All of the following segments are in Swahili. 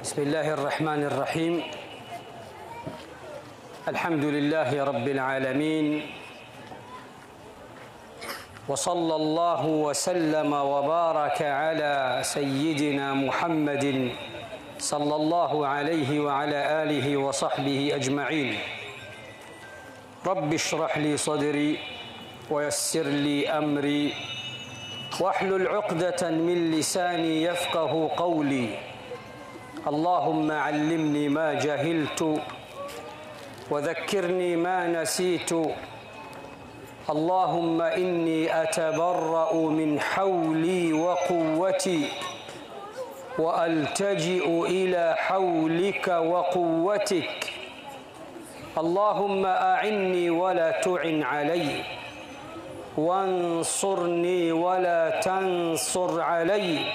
بسم الله الرحمن الرحيم. الحمد لله رب العالمين، وصلى الله وسلم وبارك على سيدنا محمد صلى الله عليه وعلى آله وصحبه أجمعين. رب اشرح لي صدري ويسر لي أمري واحلل عقدة من لساني يفقه قولي. اللهم علمني ما جهلت وذكرني ما نسيت. اللهم إني أتبرأ من حولي وقوتي وألتجئ إلى حولك وقوتك. اللهم أعني ولا تعن علي، وانصرني ولا تنصر علي،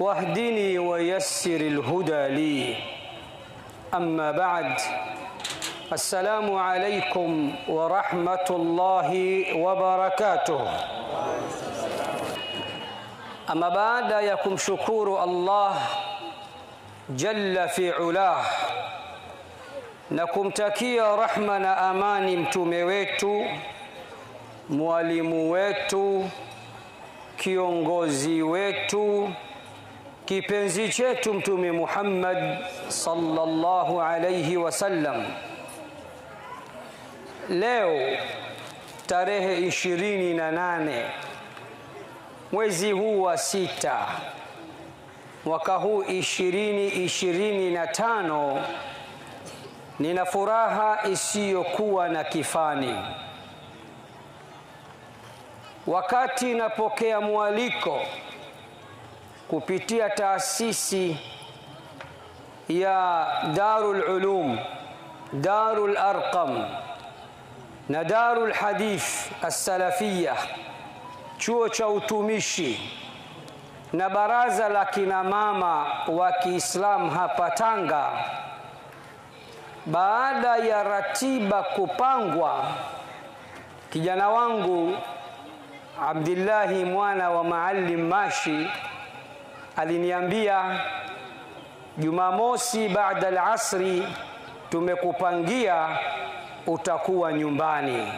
واهدني ويسر الهدى لي. أما بعد، السلام عليكم ورحمة الله وبركاته. أما بعد ya kumshukuru Allah jalla fi ulah na kumtakia rahma na amani mtume wetu, mwalimu wetu, kiongozi wetu, kipenzi chetu mtume Muhammad sallallahu alayhi wasallam. Leo tarehe 28 mwezi huu wa 6 mwaka huu 2025, nina furaha isiyokuwa na kifani wakati napokea mwaliko kupitia taasisi ya Darul Ulum, Darul Arqam na Darul Hadith As-Salafiyah, chuo cha utumishi na baraza la kina mama wa Kiislamu hapa Tanga. Baada ya ratiba kupangwa, kijana wangu Abdillahi mwana wa Maalim Mashi aliniambia, Jumamosi baada al-asri tumekupangia utakuwa nyumbani.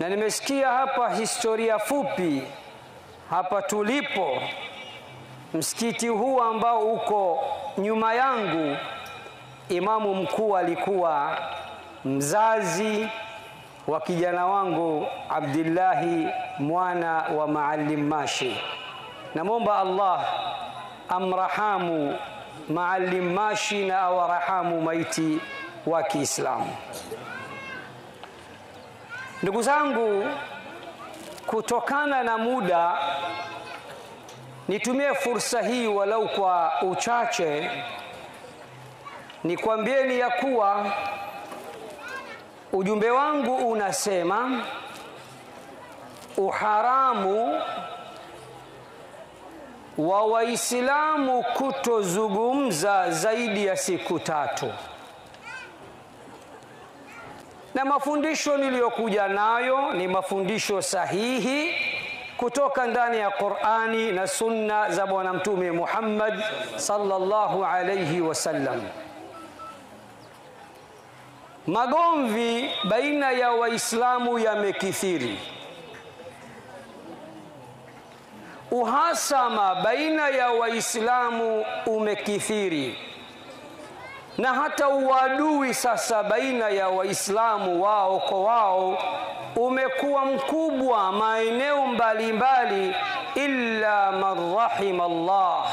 Na nimesikia hapa historia fupi hapa tulipo. Msikiti huu ambao uko nyuma yangu, imamu mkuu alikuwa mzazi wa kijana wangu Abdillahi mwana wa Maalim Mashi. Namwomba Allah amrahamu Maalim Mashi na awarahamu maiti wa Kiislamu. Ndugu zangu, kutokana na muda, nitumie fursa hii walau kwa uchache nikwambieni ya kuwa ujumbe wangu unasema uharamu wa Waislamu kutozungumza zaidi ya siku 3. Na mafundisho niliyokuja nayo ni mafundisho sahihi kutoka ndani ya Qur'ani na sunna za Bwana Mtume Muhammad sallallahu alayhi wasallam. Magomvi baina ya Waislamu yamekithiri. Uhasama baina ya Waislamu umekithiri. Na hata uadui sasa baina ya Waislamu wao kwa wao umekuwa mkubwa maeneo mbalimbali, illa man rahim Allah,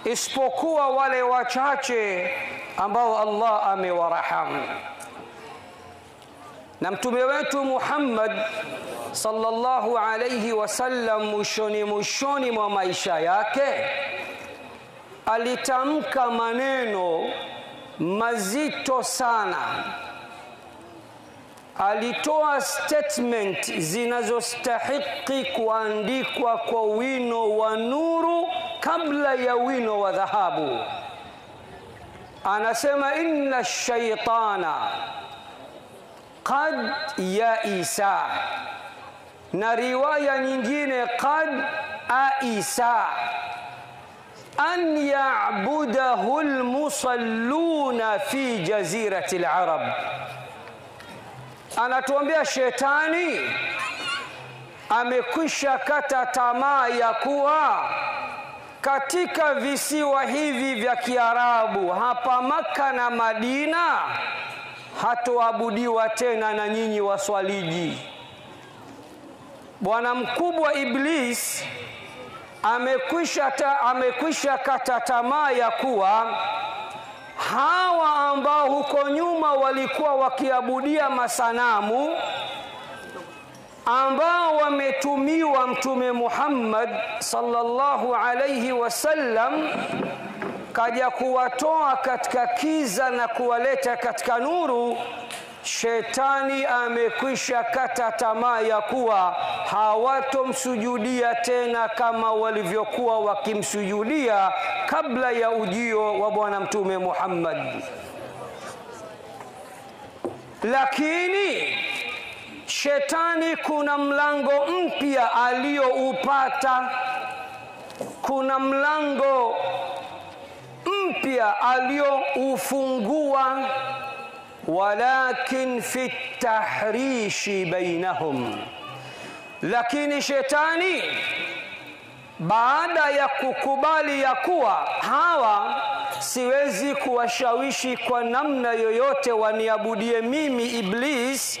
isipokuwa wale wachache ambao Allah amewarahamu. Na mtume wetu Muhammad sallallahu alayhi wasallam mwishoni mwa maisha yake alitamka maneno mazito sana. Alitoa statement zinazostahiki kuandikwa kwa wino wa nuru kabla ya wino wa dhahabu. Anasema, inna shaitana qad yaisa, na riwaya nyingine qad aisa. an ya'budahu almusalluna fi jazirati al-arab. Anatuambia shetani amekwisha kata tamaa ya kuwa katika visiwa hivi vya Kiarabu hapa Maka na Madina hatoabudiwa tena na nyinyi waswaliji. Bwana mkubwa Iblis amekwisha kata tamaa ya kuwa hawa ambao huko nyuma walikuwa wakiabudia masanamu, ambao wametumiwa Mtume Muhammad sallallahu alayhi wasallam kaja kuwatoa katika kiza na kuwaleta katika nuru, shetani amekwisha kata tamaa ya kuwa hawatomsujudia tena kama walivyokuwa wakimsujudia kabla ya ujio wa Bwana Mtume Muhammad. Lakini shetani kuna mlango mpya alioupata, kuna mlango mpya alioufungua, walakin fi tahrishi bainahum. Lakini shetani baada ya kukubali ya kuwa hawa siwezi kuwashawishi kwa namna yoyote waniabudie mimi Iblis,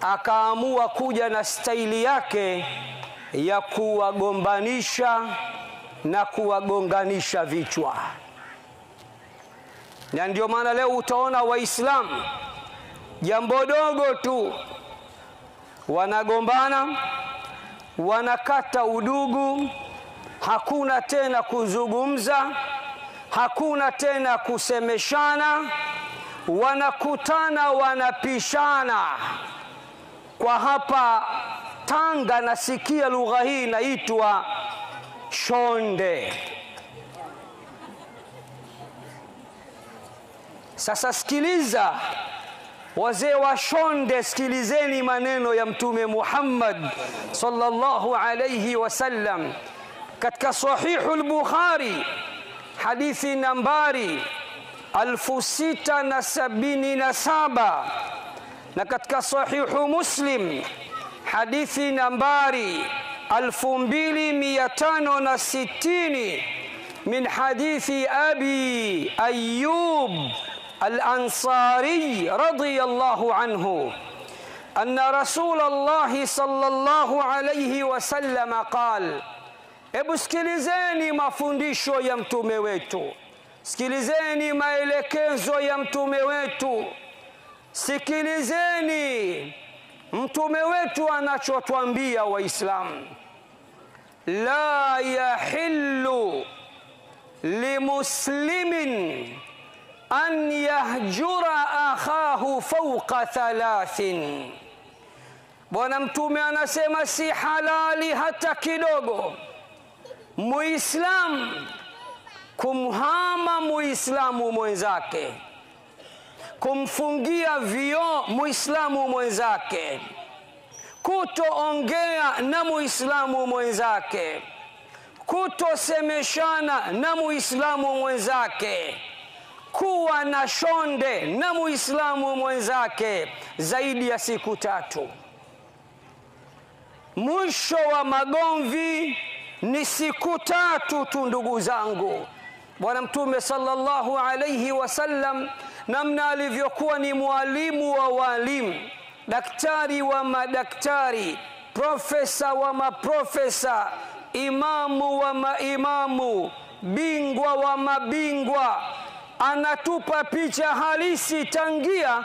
akaamua kuja na staili yake ya kuwagombanisha na kuwagonganisha vichwa. Na ndio maana leo utaona Waislamu jambo dogo tu wanagombana, wanakata udugu, hakuna tena kuzungumza, hakuna tena kusemeshana, wanakutana wanapishana. Kwa hapa Tanga nasikia lugha hii inaitwa shonde. Sasa sikiliza wazee wa shonde, sikilizeni maneno ya Mtume Muhammad sallallahu alayhi wasallam katika Sahihul Bukhari hadithi nambari 1677, na katika Sahihu Muslim hadithi nambari 2560 min hadithi Abi Ayyub الأنصاري رضي الله عنه أن رسول الله صلى الله عليه وسلم قال. Ebu sikilizeni mafundisho ya mtume wetu, sikilizeni maelekezo ya mtume wetu, sikilizeni mtume wetu anachotuambia Waislamu. La yahillu limuslimin an yahjura akhahu fawqa thalathin. Bwana mtume anasema si halali hata kidogo Muislam kumhama Muislamu mwenzake, kumfungia vioo Muislamu mwenzake, kutoongea na Muislamu mwenzake, kutosemeshana na Muislamu mwenzake, kuwa na shonde na Muislamu mwenzake zaidi ya siku 3. Mwisho wa magomvi ni siku 3 tu, ndugu zangu. Bwana Mtume sallallahu alayhi wasallam namna alivyokuwa ni mwalimu wa walimu, daktari wa madaktari, profesa wa maprofesa, imamu wa maimamu, bingwa wa mabingwa, anatupa picha halisi tangia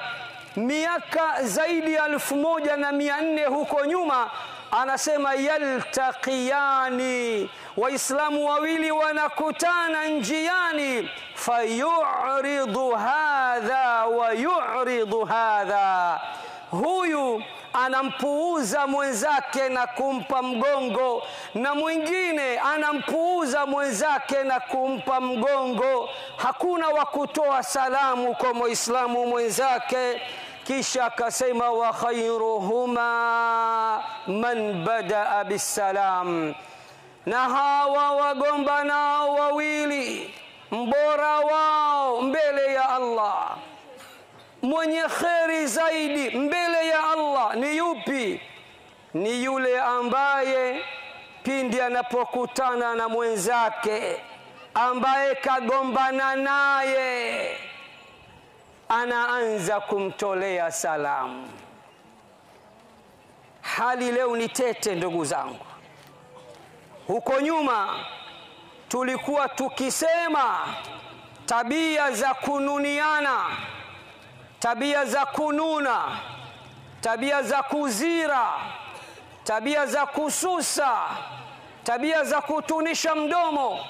miaka zaidi ya 1400 huko nyuma. Anasema yaltaqiyani, Waislamu wawili wanakutana njiani, fayuridu hadha wa yuridu hadha. Huyu anampuuza mwenzake na kumpa mgongo, na mwingine anampuuza mwenzake na kumpa mgongo. Hakuna wa kutoa salamu kwa Muislamu mwenzake. Kisha akasema wa khairuhuma man badaa bisalam, na hawa wagombanao wawili, mbora wao mbele ya Allah, mwenye kheri zaidi mbele ya Allah ni yupi? Ni yule ambaye pindi anapokutana na mwenzake ambaye kagombana naye anaanza kumtolea salamu. Hali leo ni tete ndugu zangu. Huko nyuma tulikuwa tukisema tabia za kununiana, tabia za kununa, tabia za kuzira, tabia za kususa, tabia za kutunisha mdomo,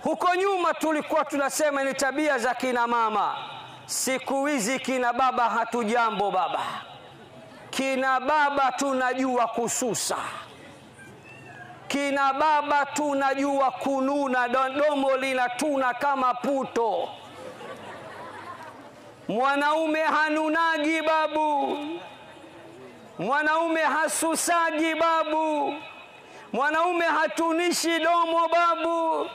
huko nyuma tulikuwa tunasema ni tabia za kina mama. Siku hizi kina baba hatujambo baba. Kina baba tunajua kususa, kina baba tunajua kununa, domo linatuna kama puto. Mwanaume hanunagi babu, mwanaume hasusagi babu, mwanaume hatunishi domo babu,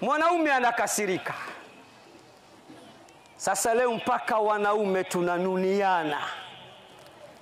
mwanaume anakasirika. Sasa leo mpaka wanaume tunanuniana,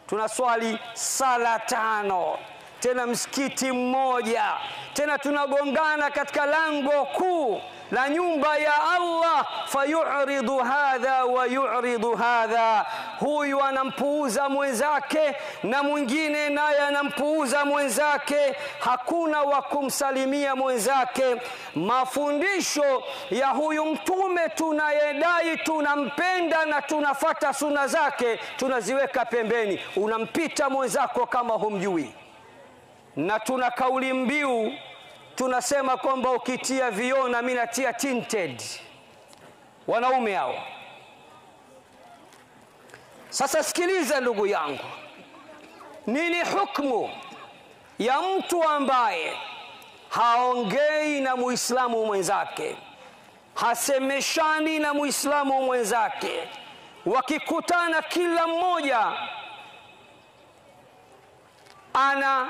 tunaswali sala 5 tena msikiti mmoja, tena tunagongana katika lango kuu la nyumba ya Allah. Fayuridu hadha wa yuridu hadha, huyu anampuuza mwenzake na mwingine naye anampuuza mwenzake, hakuna wa kumsalimia mwenzake. Mafundisho ya huyu mtume tunayedai tunampenda na tunafata sunna zake tunaziweka pembeni, unampita mwenzako kama humjui. Na tuna kauli mbiu tunasema kwamba ukitia vioo na mimi natia tinted. Wanaume hao. Sasa sikiliza ndugu yangu, nini hukumu ya mtu ambaye haongei na Muislamu mwenzake, hasemeshani na Muislamu mwenzake, wakikutana kila mmoja ana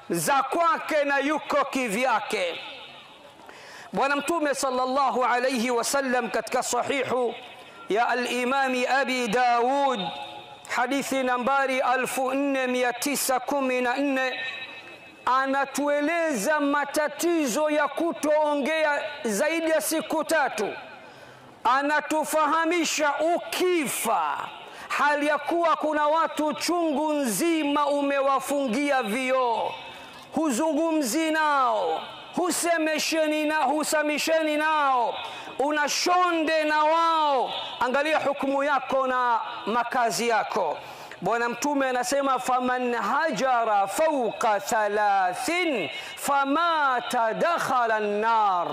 za kwake na yuko kivyake? Bwana Mtume sallallahu alayhi wasallam katika sahihu ya al-Imam Abi Daud hadithi nambari 4914 anatueleza matatizo ya kutoongea zaidi ya siku 3. Anatufahamisha ukifa hali ya kuwa kuna watu chungu nzima umewafungia vioo, huzungumzi nao, husamisheni nao, unashonde na wao, angalia hukumu yako na makazi yako. Bwana Mtume anasema faman hajara fawqa 3 famata dakhala an-nar,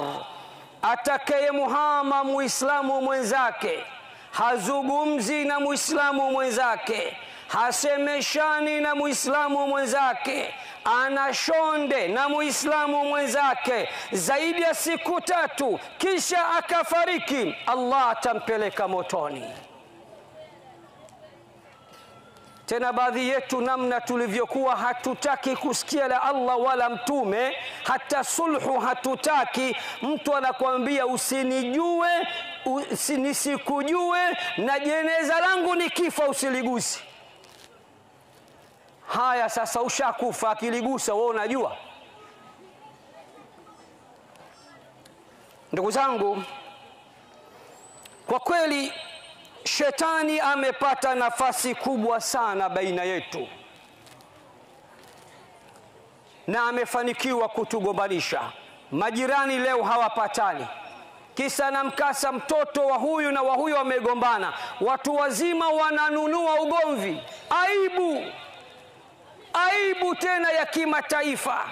atakayemuhama Muislamu mwenzake, hazungumzi na Muislamu mwenzake, hasemeshani na Muislamu mwenzake, anashonde na Muislamu mwenzake zaidi ya siku 3 kisha akafariki, Allah atampeleka motoni. Tena baadhi yetu namna tulivyokuwa hatutaki kusikia la Allah wala mtume, hata sulhu hatutaki. Mtu anakuambia usinijue, nisikujue, na jeneza langu nikifa usiligusi. Haya sasa ushakufa, akiligusa wewe unajua? Ndugu zangu, kwa kweli shetani amepata nafasi kubwa sana baina yetu na amefanikiwa kutugombanisha. Majirani leo hawapatani, kisa na mkasa mtoto wa huyu na wa huyu wamegombana, watu wazima wananunua ugomvi. Aibu tena ya kimataifa.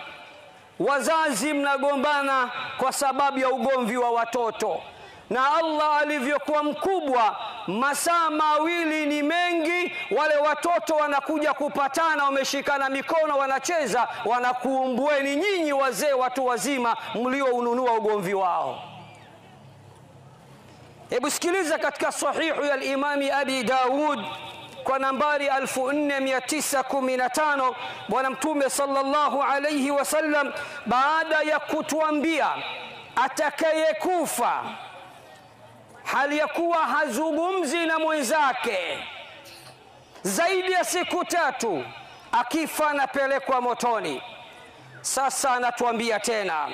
Wazazi mnagombana kwa sababu ya ugomvi wa watoto, na Allah alivyokuwa mkubwa, masaa 2 ni mengi, wale watoto wanakuja kupatana, wameshikana mikono, wanacheza, wanakuumbueni nyinyi wazee, watu wazima mlioununua ugomvi wao. Hebu sikiliza katika sahihu ya al-Imam Abi Daud kwa nambari 4915, Bwana Mtume sallallahu alayhi wasallam baada ya kutuambia atakayekufa hali ya kuwa hazungumzi na mwenzake zaidi ya siku 3, akifa anapelekwa motoni. Sasa anatuambia tena,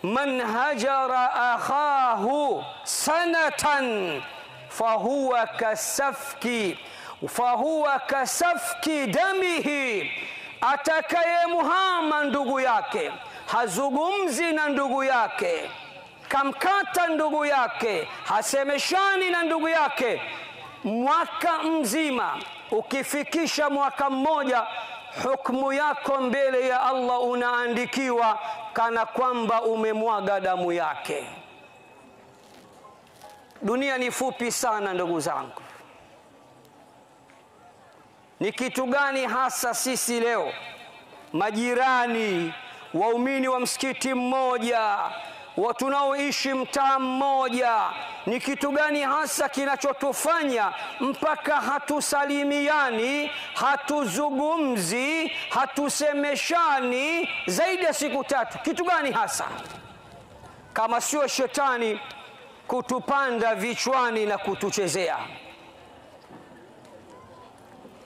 man hajara akhahu sanatan fahuwa kasafki damihi, atakayemuhama ndugu yake, hazungumzi na ndugu yake, kamkata ndugu yake, hasemeshani na ndugu yake mwaka mzima, ukifikisha mwaka mmoja, hukumu yako mbele ya Allah unaandikiwa kana kwamba umemwaga damu yake. Dunia ni fupi sana ndugu zangu. Ni kitu gani hasa sisi leo, majirani, waumini wa msikiti mmoja, tunaoishi mtaa mmoja, ni kitu gani hasa kinachotufanya mpaka hatusalimiani, hatuzungumzi, hatusemeshani zaidi ya siku 3? Kitu gani hasa kama sio shetani kutupanda vichwani na kutuchezea?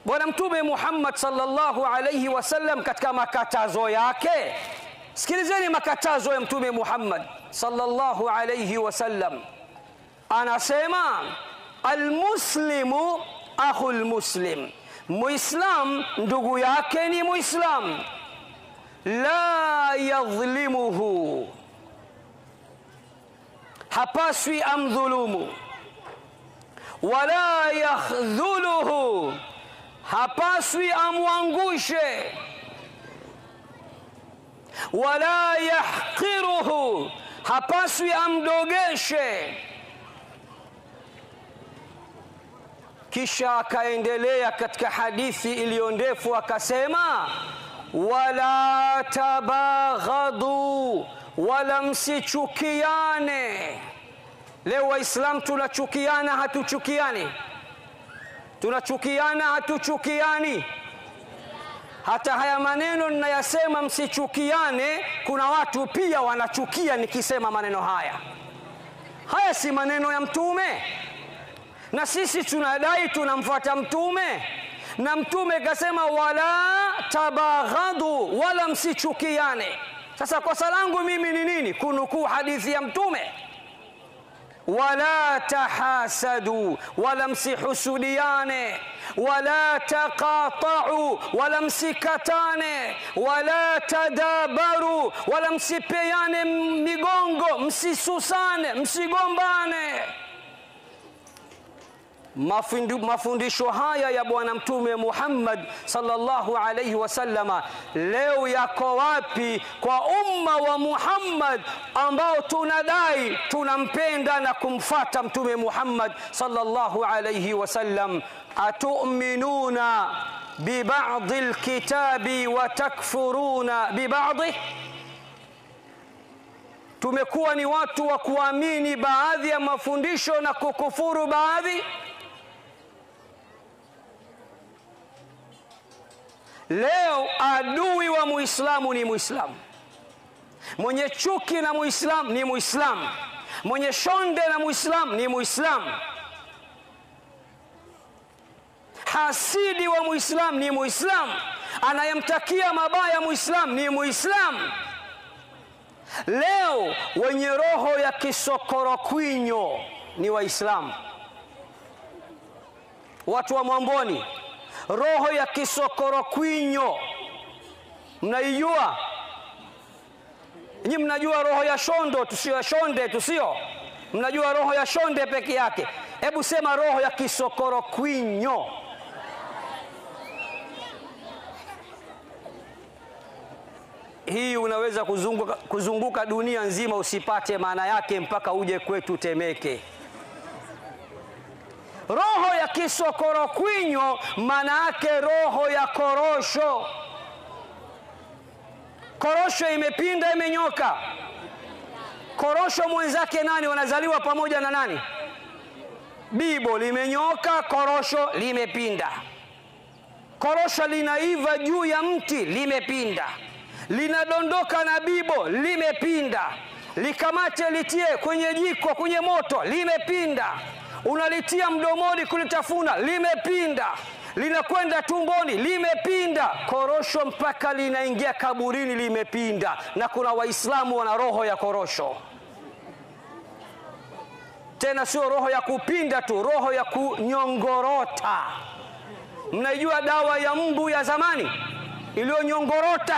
Bwana Mtume Muhammad sallallahu alayhi wasallam katika makatazo yake, sikilizeni makatazo ya Mtume Muhammad sallallahu alayhi wasallam, anasema almuslimu akhul muslim, muislam ndugu yake ni muislam, la yadhlimuhu, hapaswi amdhulumu, wala yakhdhuluhu, hapaswi amwangushe, wala yahqiruhu, hapaswi amdogeshe. Kisha akaendelea katika hadithi iliyo ndefu akasema, wala tabaghadu, wala msichukiane. Leo Waislamu tunachukiana, hatuchukiani? Tunachukiana, hatuchukiani? Hata haya maneno ninayasema msichukiane, kuna watu pia wanachukia nikisema maneno haya. Haya si maneno ya Mtume, na sisi tunadai tunamfuata Mtume, na Mtume kasema wala tabaghadu, wala msichukiane. Sasa kosa langu mimi ni nini? Kunukuu hadithi ya Mtume. wala tahasadu, wala msihusudiane, wala taqata'u, wala msikatane, wala tadabaru, wala msipeane migongo, msisusane, msigombane. Mafundisho haya ya Bwana Mtume Muhammad sallallahu alayhi wasallama leo yako wapi kwa umma wa Muhammad ambao tunadai tunampenda na kumfuata Mtume Muhammad sallallahu alayhi wasallam? Atu'minuna bi ba'd al-kitabi wa takfuruna bi ba'd? Tumekuwa ni watu wa kuamini baadhi ya mafundisho na kukufuru baadhi. Leo adui wa Muislamu ni Muislamu, mwenye chuki na Muislamu ni Muislamu, mwenye shonde na Muislamu ni Muislamu, hasidi wa Muislamu ni Muislamu, anayemtakia mabaya Muislamu ni Muislamu. Leo wenye roho ya kisokorokwinyo ni Waislamu, watu wa Mwamboni. Roho ya kisokorokwinyo mnaijua? Nyinyi mnajua roho ya shondo tusio, shonde tusio? Mnajua roho ya shonde peke yake? Hebu sema roho ya kisokorokwinyo. Hii unaweza kuzunguka dunia nzima usipate maana yake mpaka uje kwetu Temeke. Roho ya kisokorokwinyo maana yake roho ya korosho. Korosho imepinda, imenyoka. Korosho mwenzake nani? Wanazaliwa pamoja na nani? Bibo limenyoka, korosho limepinda. Korosho linaiva juu ya mti, limepinda. Linadondoka na bibo, limepinda. Likamate litie kwenye jiko, kwenye moto, limepinda. Unalitia mdomoni kulitafuna, limepinda. Linakwenda tumboni, limepinda. Korosho mpaka linaingia kaburini, limepinda. Na kuna Waislamu wana roho ya korosho. Tena sio roho ya kupinda tu, roho ya kunyongorota. Mnaijua dawa ya mbu ya zamani iliyonyongorota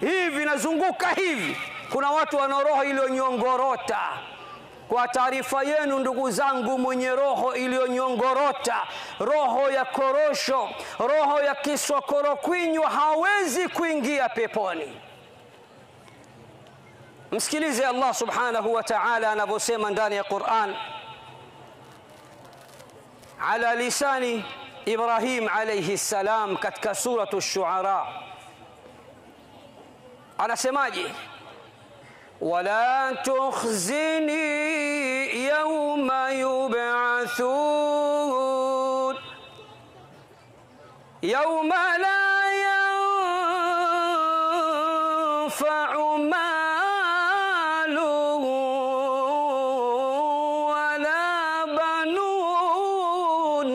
hivi nazunguka hivi? Kuna watu wana roho iliyonyongorota. Kwa taarifa yenu ndugu zangu, mwenye roho iliyonyongorota, roho ya korosho, roho ya kisokoro kwinywa, hawezi kuingia peponi. Msikilize Allah subhanahu wa ta'ala anavyosema ndani ya Qur'an ala lisani Ibrahim alayhi salam katika suratu Ash-Shu'ara. Anasemaje? wala tukhzini yawma yub'athun yawma la yanfa'u malun wala banun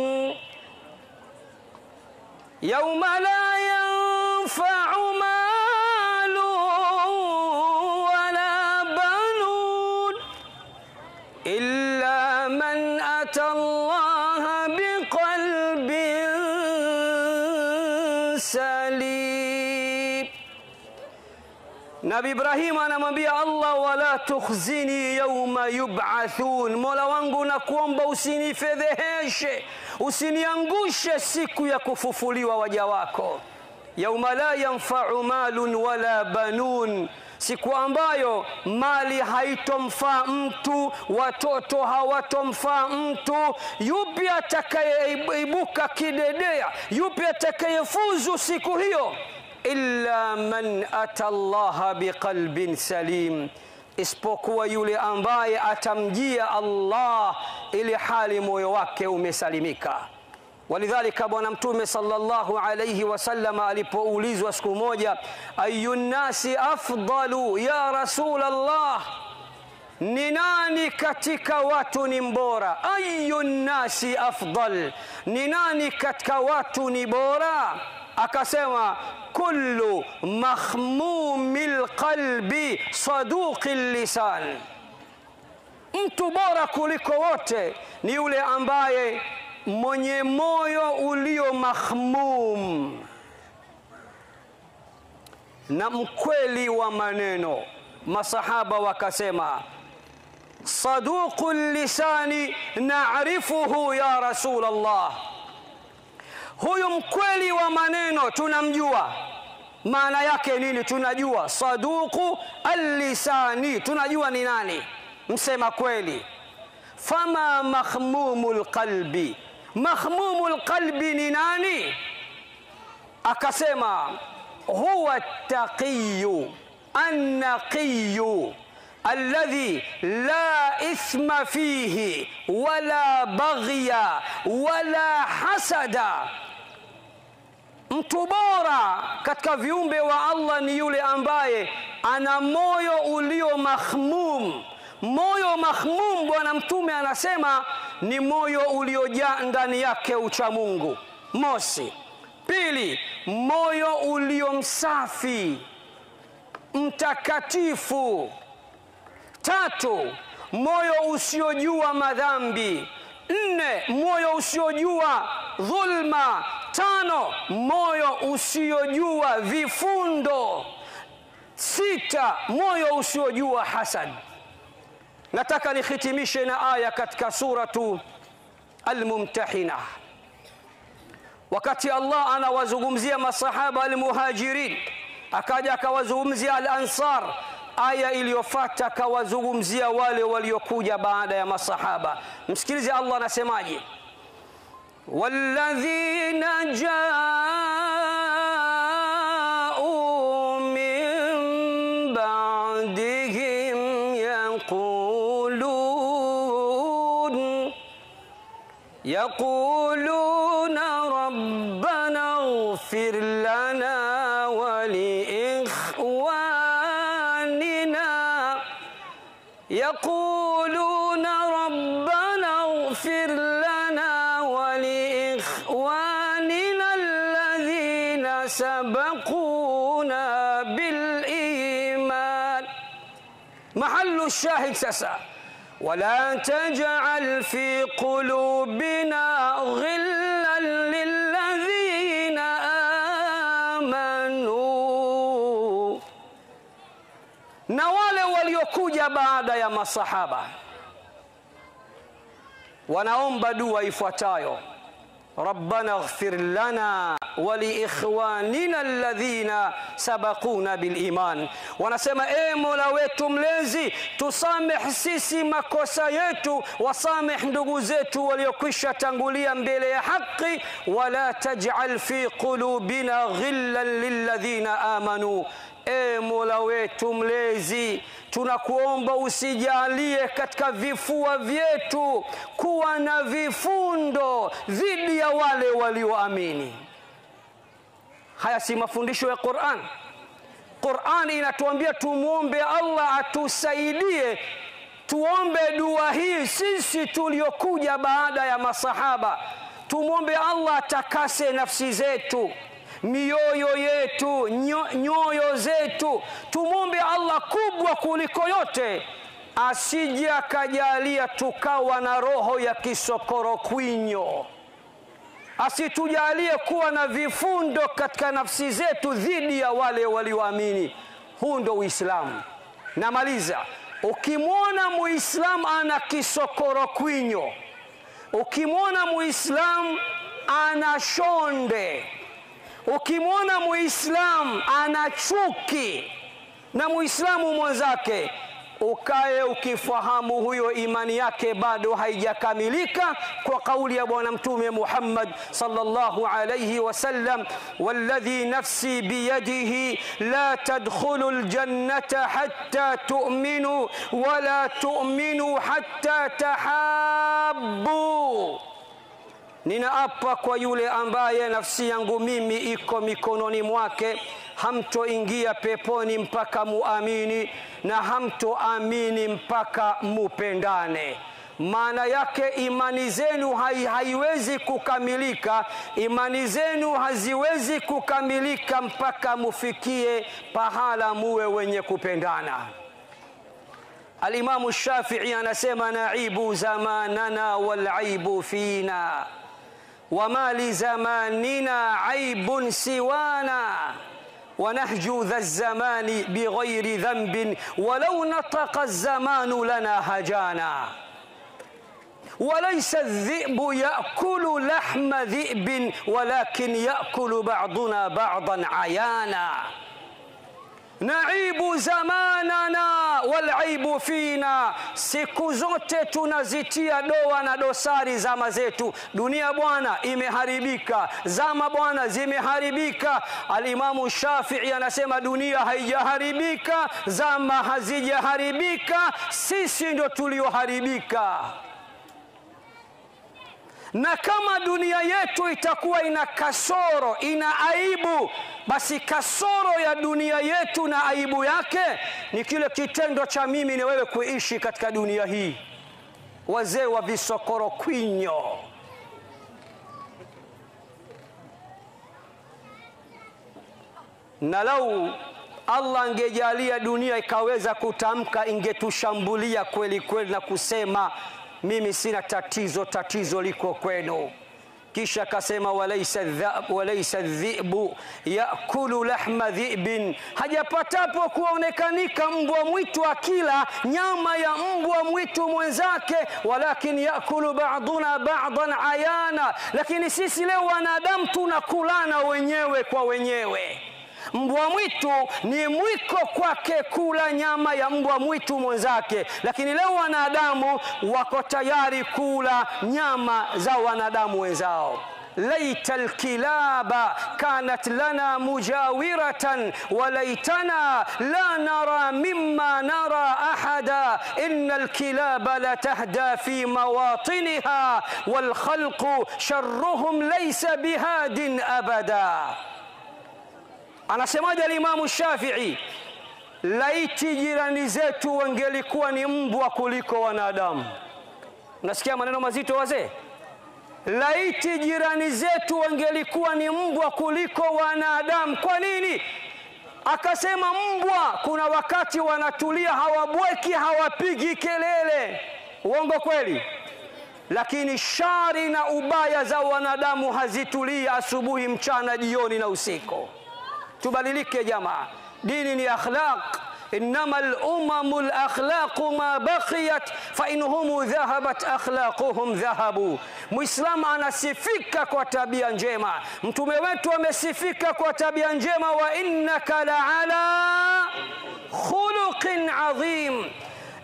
yawma la yanfa'u إلا من أتى الله بقلب سليم. Nabii Ibrahim anamwambia Allah, wala tukhzini yawma yub'athun, Mola wangu nakuomba usinifedheheshe, usiniangushe siku ya kufufuliwa waja wako. Yawma la yanfa'u malun wala banun, siku ambayo mali haitomfaa mtu, watoto hawatomfaa mtu. Yupi atakayeibuka kidedea? Yupi atakayefuzu siku hiyo? Illa man ata Allah biqalbin salim, isipokuwa yule ambaye atamjia Allah ili hali moyo wake umesalimika. Walidhalika bwana mtume sallallahu alayhi wasallam alipoulizwa siku moja, ayun nasi afdalu ya Rasulullah, ni nani katika watu ni mbora? Ayun nasi afdal, ni nani katika watu ni bora? Akasema kullu mahmumil qalbi saduqil lisan, mtu bora kuliko wote ni yule ambaye mwenye moyo ulio mahmum na mkweli wa maneno. Masahaba wakasema saduqul lisani na'rifuhu ya Rasulullah, huyu mkweli wa maneno tunamjua, maana yake nini? Tunajua saduqu al-lisani, tunajua ni nani msema kweli. Fama mahmumul qalbi, mahmumul qalbi ni nani? Akasema huwa taqiyu an-naqiyu alladhi la ithma fihi wala baghya wala hasada. Mtu bora katika viumbe wa Allah ni yule ambaye ana moyo ulio mahmum. Moyo mahmum, bwana mtume anasema, ni moyo uliojaa ndani yake ucha Mungu. Mosi. Pili, moyo ulio msafi mtakatifu. Tatu, moyo usiojua madhambi. Nne, moyo usiojua dhulma. Tano, moyo usiojua vifundo. Sita, moyo usiojua hasad. Nataka nihitimishe na aya katika suratu Al-Mumtahina. Wakati Allah anawazungumzia masahaba al-Muhajirin, akaja akawazungumzia al-Ansar, aya iliyofuata akawazungumzia wale waliokuja baada ya masahaba. Msikilize Allah anasemaje: walladhina ja'u min ba'dihim yaquluna rabbana اغفر لنا ولإخواننا يقولون ربنا اغفر لنا ولإخواننا الذين سبقونا بالإيمان. محل الشاهد سسا ولا تجعل في قلوبنا غلا للذين آمنوا. Na wale waliokuja baada ya masahaba wanaomba dua ifuatayo: Rabbana ighfir lana wa li ikhwanina alladhina sabaquna bil iman. Wanasema Mola wetu mlezi, tusameh sisi makosa yetu, wasameh ndugu zetu waliokwisha tangulia mbele ya haki, wala taj'al fi qulubina ghillan lilladhina amanu. Mola wetu mlezi, tunakuomba usijalie katika vifua vyetu kuwa na vifundo dhidi ya wale walioamini. Haya si mafundisho ya Qur'an? Qur'an inatuambia tumuombe Allah atusaidie, tuombe dua hii sisi tuliokuja baada ya masahaba. Tumuombe Allah atakase nafsi zetu, mioyo yetu, nyoyo zetu. Tumuombe Allah kubwa kuliko yote asije akajalia tukawa na roho ya kisokoro kwinyo, asitujalie kuwa na vifundo katika nafsi zetu dhidi ya wale walioamini. Huu ndo Uislamu. Namaliza, ukimwona Muislamu ana kisokoro kwinyo, ukimwona Muislamu ana shonde, ukimwona Muislamu ana chuki na Muislamu mwenzake, ukae ukifahamu huyo imani yake bado haijakamilika, kwa kauli ya Bwana Mtume Muhammad sallallahu alayhi wasallam: walladhi nafsi biyadihi la tadkhulul jannata hatta tu'minu wala tu'minu hatta tahabbu. Ninaapa kwa yule ambaye nafsi yangu mimi iko mikononi mwake, hamtoingia peponi mpaka muamini na hamtoamini mpaka mupendane. Maana yake imani zenu haiwezi kukamilika, imani zenu haziwezi kukamilika mpaka mufikie pahala muwe wenye kupendana. Al-Imam Shafi'i anasema: naibu zamanana wal aibu fina wama li zamanina aibun siwana ونهجو ذا الزمان بغير ذنب ولو نطق الزمان لنا هجانا وليس الذئب يأكل لحم ذئب ولكن يأكل بعضنا بعضا عيانا. Naibu zamanana wal aibu fina, siku zote tunazitia doa na dosari zama zetu. Dunia bwana imeharibika, zama bwana zimeharibika. Al-Imamu Shafi'i anasema dunia haijaharibika, zama hazijaharibika, sisi ndio tulioharibika. Na kama dunia yetu itakuwa ina kasoro, ina aibu, basi kasoro ya dunia yetu na aibu yake ni kile kitendo cha mimi na wewe kuishi katika dunia hii. Wazee wa visokoro kwinyo, na lau Allah angejalia dunia ikaweza kutamka, ingetushambulia kweli kweli na kusema mimi sina tatizo, tatizo liko kwenu. Kisha akasema walaysa dhi'bu yakulu lahma dhi'bin, hajapatapo kuonekanika mbwa mwitu akila nyama ya mbwa mwitu mwenzake, walakin yakulu ba'duna ba'dan ayana, lakini sisi leo wanadamu tunakulana wenyewe kwa wenyewe. Mbwa mwitu ni mwiko kwake kula nyama ya mbwa mwitu mwenzake, lakini leo wanadamu wako tayari kula nyama za wanadamu wenzao. ليت الكلاب كانت لنا مجاورة وليتنا لا نرى مما نرى أحدا إن الكلاب لتهدى في مواطنها والخلق شرهم ليس بهاد أبدا. Anasemaje Imam Shafi'i, laiti jirani zetu wangelikuwa ni mbwa kuliko wanadamu. Unasikia maneno mazito wazee? Laiti jirani zetu wangelikuwa ni mbwa kuliko wanadamu. Kwa nini? Akasema mbwa kuna wakati wanatulia, hawabweki, hawapigi kelele. Uongo kweli? Lakini shari na ubaya za wanadamu hazitulii asubuhi, mchana, jioni na usiku. Tubadilike jamaa. Dini ni akhlaq. إنما الأمم الأخلاق ما بقيت فإنهم ذهبت أخلاقهم ذهبوا. Muislamu anasifika kwa tabia njema. Mtume wetu amesifika kwa tabia njema, wa innaka la'ala khuluqin adhim.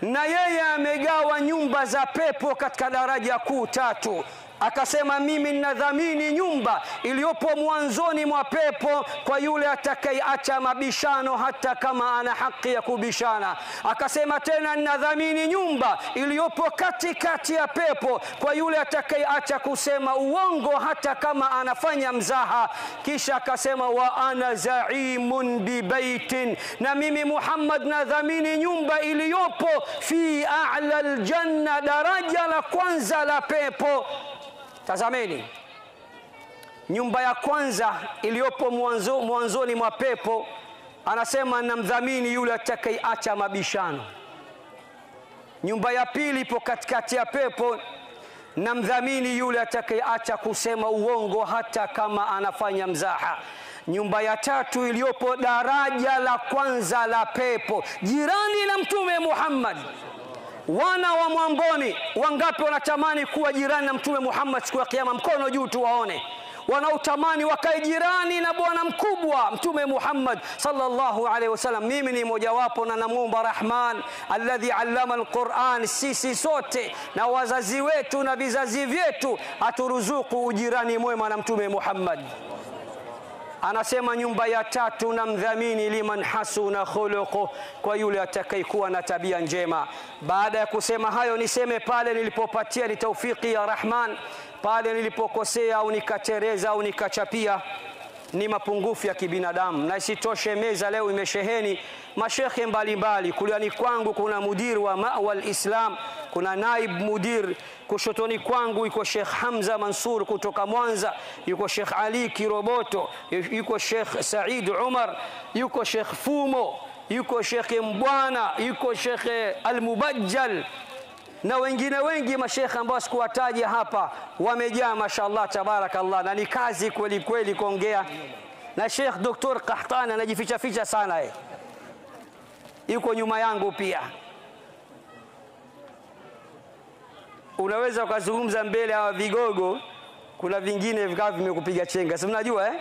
Na yeye amegawa nyumba za pepo katika daraja kuu 3. Akasema mimi ninadhamini nyumba iliyopo mwanzoni mwa pepo kwa yule atakayeacha mabishano hata kama ana haki ya kubishana. Akasema tena ninadhamini nyumba iliyopo katikati ya pepo kwa yule atakayeacha kusema uongo hata kama anafanya mzaha. Kisha akasema wa ana zaimun bi baitin, na mimi Muhammad nadhamini nyumba iliyopo fi a'la aljanna, daraja la kwanza la pepo. Tazameni, nyumba ya kwanza iliyopo mwanzoni mwa pepo, anasema namdhamini yule atakayeacha mabishano. Nyumba ya pili ipo katikati ya pepo, namdhamini yule atakayeacha kusema uongo hata kama anafanya mzaha. Nyumba ya tatu iliyopo daraja la kwanza la pepo, jirani na Mtume Muhammad. Wana wa Mwamboni wangapi wanatamani kuwa jirani na Mtume Muhammad siku ya kiyama? Mkono juu tuwaone. Wanaotamani wakae jirani na bwana mkubwa Mtume Muhammad sallallahu alaihi wasallam. Mimi ni mmoja wapo, na namuomba Rahman alladhi allama alquran, sisi sote na wazazi wetu na vizazi vyetu aturuzuku ujirani mwema na Mtume Muhammad. Anasema nyumba ya tatu, namdhamini liman hasuna khuluquhu, kwa yule atakayekuwa na tabia njema. Baada ya kusema hayo, niseme pale nilipopatia ni taufiki ya Rahman, pale nilipokosea au nikatereza au nikachapia ni mapungufu ya kibinadamu. Na isitoshe meza leo imesheheni mashekhe mbalimbali. Kuliani kwangu kuna mudir wa Ma'wa al-Islam, kuna naib mudir. Kushotoni kwangu yuko Sheikh Hamza Mansur kutoka Mwanza, yuko Sheikh Ali Kiroboto, yuko Sheikh Said Umar, yuko Sheikh Fumo, yuko Sheikh Mbwana, yuko Sheikh Al-Mubajjal na wengine wengi mashekhe ambao sikuwataja hapa. Wamejaa mashallah tabarakallah, na ni kazi kweli kweli kuongea. Na Sheikh Dr. Qahtani anajificha ficha sana yuko nyuma yangu pia. Unaweza ukazungumza mbele ya vigogo, kuna vingine vikao vimekupiga chenga, si mnajua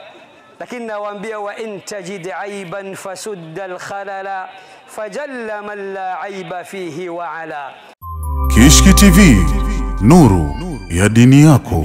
lakini nawaambia wa in tajid aiban fasudda al-khalala fajalla man la aiba fihi wa ala. Kishki TV, nuru ya dini yako.